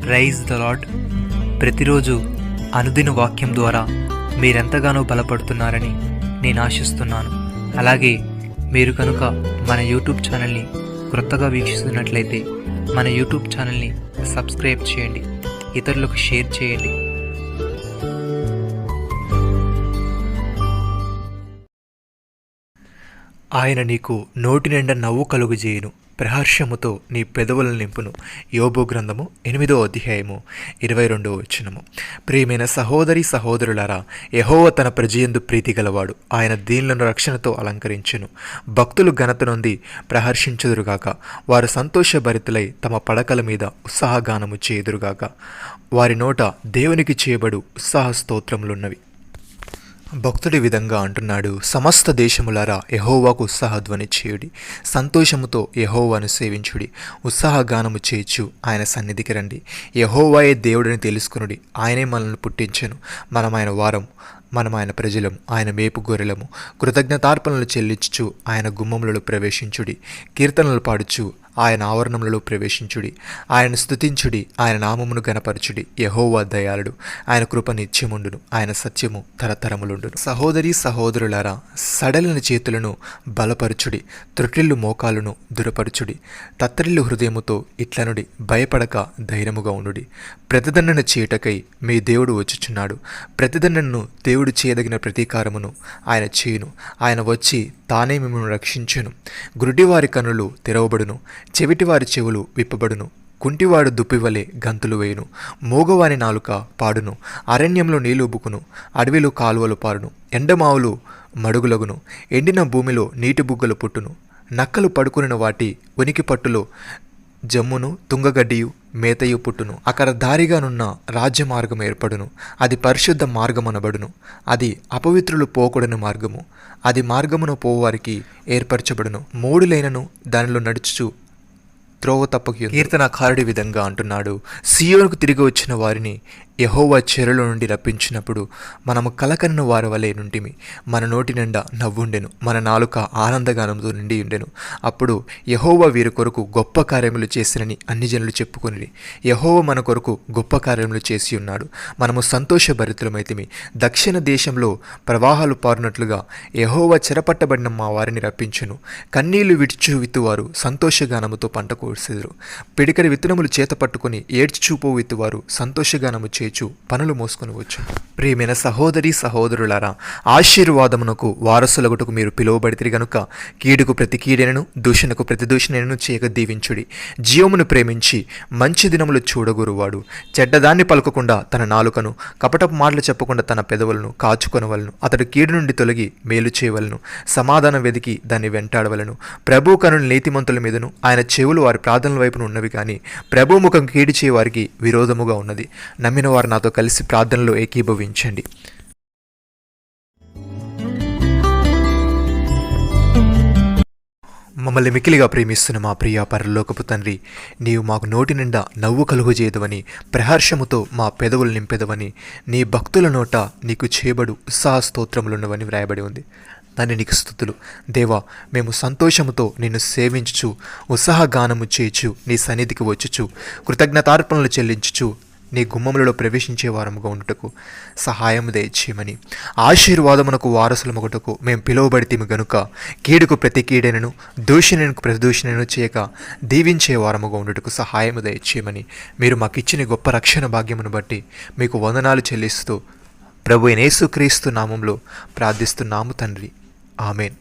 Praise the lord. ప్రతిరోజు అనుదిన వాక్యం ద్వారా మీరెంతగానో బలపడుతున్నారని నేను ఆశిస్తున్నాను. అలాగే మీరు కనుక మన యూట్యూబ్ ఛానల్ని క్రొత్తగా వీక్షిస్తున్నట్లయితే మన యూట్యూబ్ ఛానల్ని సబ్స్క్రైబ్ చేయండి, ఇతరులకు షేర్ చేయండి. ఆయన నీకు నోటి నిండా నవ్వు కలుగుజేయును, ప్రహర్షముతో నీ పెదవులను నింపును. యోబు గ్రంథము 8వ అధ్యాయము 22వ వచనము. ప్రియమైన సహోదరి సహోదరులారా, యెహోవా తన ప్రజయందు ప్రీతి గలవాడు. ఆయన దీనులను రక్షణతో అలంకరించును. భక్తులు ఘనత నొంది ప్రహర్షించుదురుగాక. వారు సంతోషభరితులై తమ పడకల మీద ఉత్సాహగానము చేయుదురుగాక. వారి నోట దేవునికి చేయబడు ఉత్సాహ స్తోత్రములున్నవి. భక్తుడి విధంగా అంటున్నాడు, సమస్త దేశములారా యెహోవాకు ఉత్సాహధ్వని చేయుడి, సంతోషముతో యెహోవాను సేవించుడి, ఉత్సాహగానము చేయొచ్చు ఆయన సన్నిధికి రండి. యెహోవాయే దేవుడిని తెలుసుకునుడి, ఆయనే మనల్ని పుట్టించెను. మనం ఆయన వారం, మనం ఆయన ప్రజలము, ఆయన మేపు గొర్రెలము. కృతజ్ఞతార్పణలు చెల్లించుచు ఆయన గుమ్మములలో ప్రవేశించుడి, కీర్తనలు పాడుచు ఆయన ఆవరణములలో ప్రవేశించుడి. ఆయన స్తుతించుడి, ఆయన నామమును గణపరచుడి. యెహోవా దయాళుడు, ఆయన కృప నిత్యముండును, ఆయన సత్యము తరతరములుండును. సహోదరి సహోదరులారా, సడలిన చేతులను బలపరచుడి, త్రొట్టిల్లు మోకాలును దృఢపరచుడి. తత్తరిల్లు హృదయముతో ఇట్లనుడి, భయపడక ధైర్యముగా ఉండుడి. ప్రతిదండన చేయుటకై మీ దేవుడు వచ్చుచున్నాడు. ప్రతిదండనను దేవుడు చేయదగిన ప్రతీకారమును ఆయన చేయును. ఆయన వచ్చి తానే మిమ్మల్ని రక్షించును. గుడ్డివారి కన్నులు తెరవబడును, చెవిటివారి చెవులు విప్పబడును. కుంటివాడు దుప్పివలే గంతులు వేయును, మూగవాని నాలుక పాడును. అరణ్యంలో నీళ్లుబుకును, అడవిలో కాలువలు పారును. ఎండమావులు మడుగులగును, ఎండిన భూమిలో నీటి బుగ్గలు పుట్టును. నక్కలు పడుకుని వాటి ఉనికి పట్టులో జమ్మును, తుంగగడ్డియు, మేతయు పుట్టును. అక్కడ దారిగానున్న రాజ్య మార్గం ఏర్పడును, అది పరిశుద్ధ మార్గమనబడును. అది అపవిత్రులు పోకూడని మార్గము, అది మార్గమును పోవారికి ఏర్పరచబడును. మూడులైనను దానిలో నడుచుచు త్రోవ తప్పకి. కీర్తనకారుడి విధంగా అంటున్నాడు, సియోనుకు తిరిగి వచ్చిన వారిని యెహోవా చెరలో నుండి రప్పించినప్పుడు మనము కలకన్న వారి వలె నుంటిమి. మన నోటి నిండా నవ్వుండెను, మన నాలుక ఆనందగానంతో నిండి ఉండెను. అప్పుడు యెహోవా వీరి కొరకు గొప్ప కార్యములు చేసినని అన్ని జనులు చెప్పుకొనిరి. యెహోవా మన కొరకు గొప్ప కార్యములు చేసి ఉన్నాడు, మనము సంతోషభరితులమైతిమి. దక్షిణ దేశంలో ప్రవాహాలు పారునట్లుగా యెహోవా చెరపట్టబడిన మా వారిని రప్పించును. కన్నీళ్లు విడిచు విత్తువారు సంతోషగానముతో పంట కోసెదరు. పిడికడి విత్తనములు చేత పట్టుకుని ఏడ్చి చూపు విత్తువారు సంతోషగానము చేయొచ్చు, పనులు మోసుకొని వచ్చు. ప్రియమైన సహోదరి సహోదరులారా, ఆశీర్వాదమునకు వారసులగుటకు మీరు పిలువబడితిరి గనుక కీడుకు ప్రతి కీడెనను, దూషణకు ప్రతి దూషణను చేయక దీవించుడి. జీవమును ప్రేమించి మంచి దినములు చూడగోరువాడు చెడ్డదాన్ని పలకకుండా తన నాలుకను, కపటపు మాటలు చెప్పకుండా తన పెదవులను కాచుకొనవలను. అతడు కీడు నుండి తొలగి మేలు చేయవలను, సమాధానం వెదికి దాన్ని వెంటాడవలను. ప్రభు కనులు నీతిమంతుల మీదను, ఆయన చెవులు వారి ప్రార్థనల వైపున ఉన్నవి, కానీ ప్రభు ముఖం కీడు చేయ వారికి విరోధముగా ఉన్నది. నమ్మిన వారు నాతో కలిసి ప్రార్థనలో ఏకీభవించండి. మమ్మల్ని మిక్కిలిగా ప్రేమిస్తున్న మా ప్రియ పరలోకపు తండ్రి, నీవు మాకు నోటి నిండా నవ్వు కలుగజేయదవని, ప్రహర్షముతో మా పెదవులు నింపెదవని, నీ భక్తుల నోట నీకు చేయబడు ఉత్సాహ స్తోత్రములున్నవని వ్రాయబడి ఉంది. దాన్ని నీకు స్తుతులు దేవా. మేము సంతోషముతో నిన్ను సేవించుచు, ఉత్సాహగానము చేయుచు, నీ సన్నిధికి వచ్చుచు, కృతజ్ఞతార్పణలు చెల్లించుచు, నీ గుమ్మములలో ప్రవేశించే వారముగా ఉండుటకు సహాయం దయచేయమని, ఆశీర్వాదమునకు వారసులమగుటకు మేము పిలువబడితిమి గనుక కీడుకు ప్రతి కీడెనను, దూషణకు ప్రతి దూషణను చేయక దీవించే వారముగా ఉండుటకు సహాయం దయచేయమని, మీరు మాకు ఇచ్చిన గొప్ప రక్షణ భాగ్యమును బట్టి మీకు వందనాలు చెల్లిస్తూ ప్రభు యేసుక్రీస్తు నామములో ప్రార్థిస్తున్నాము తండ్రి. ఆమెన్.